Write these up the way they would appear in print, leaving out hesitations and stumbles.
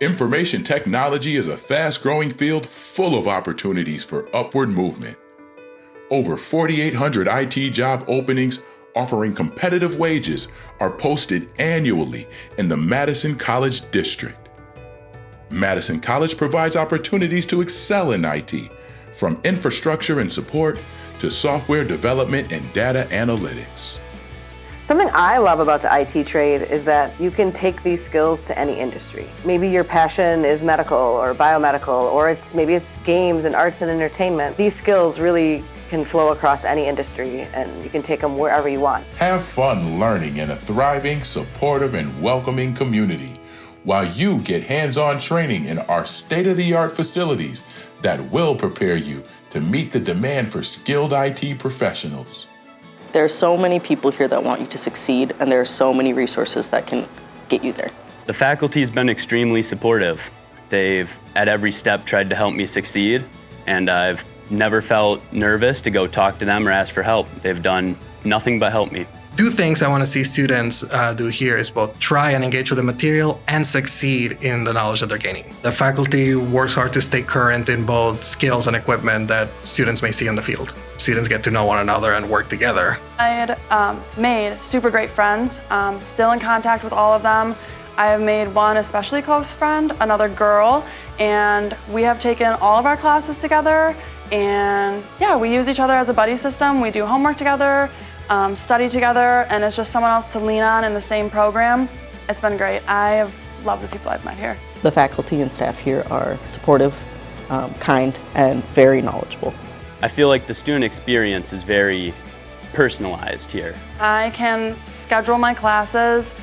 Information technology is a fast-growing field full of opportunities for upward movement. Over 4,800 IT job openings offering competitive wages are posted annually in the Madison College district. Madison College provides opportunities to excel in IT, from infrastructure and support to software development and data analytics. Something I love about the IT trade is that you can take these skills to any industry. Maybe your passion is medical or biomedical, or maybe it's games and arts and entertainment. These skills really can flow across any industry, and you can take them wherever you want. Have fun learning in a thriving, supportive, and welcoming community, while you get hands-on training in our state-of-the-art facilities that will prepare you to meet the demand for skilled IT professionals. There are so many people here that want you to succeed, and there are so many resources that can get you there. The faculty's been extremely supportive. They've, at every step, tried to help me succeed, and I've never felt nervous to go talk to them or ask for help. They've done nothing but help me. Two things I want to see students do here is both try and engage with the material and succeed in the knowledge that they're gaining. The faculty works hard to stay current in both skills and equipment that students may see in the field. Students get to know one another and work together. I had made super great friends, still in contact with all of them. I have made one especially close friend, another girl, and we have taken all of our classes together, and yeah, we use each other as a buddy system. We do homework together, study together, and it's just someone else to lean on in the same program. It's been great. I have loved the people I've met here. The faculty and staff here are supportive, kind, and very knowledgeable. I feel like the student experience is very personalized here. I can schedule my classes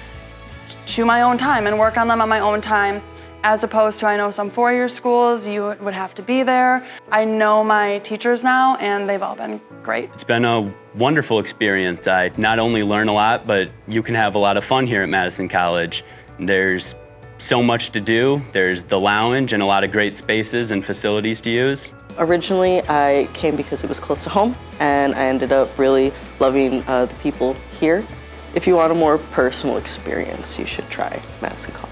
to my own time and work on them on my own time, as opposed to, I know some four-year schools, you would have to be there. I know my teachers now, and they've all been great. It's been a wonderful experience. I not only learn a lot, but you can have a lot of fun here at Madison College. There's so much to do. There's the lounge and a lot of great spaces and facilities to use. Originally, I came because it was close to home, and I ended up really loving the people here. If you want a more personal experience, you should try Madison College.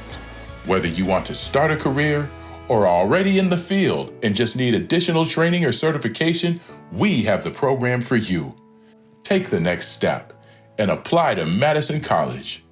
Whether you want to start a career or are already in the field and just need additional training or certification, we have the program for you. Take the next step and apply to Madison College.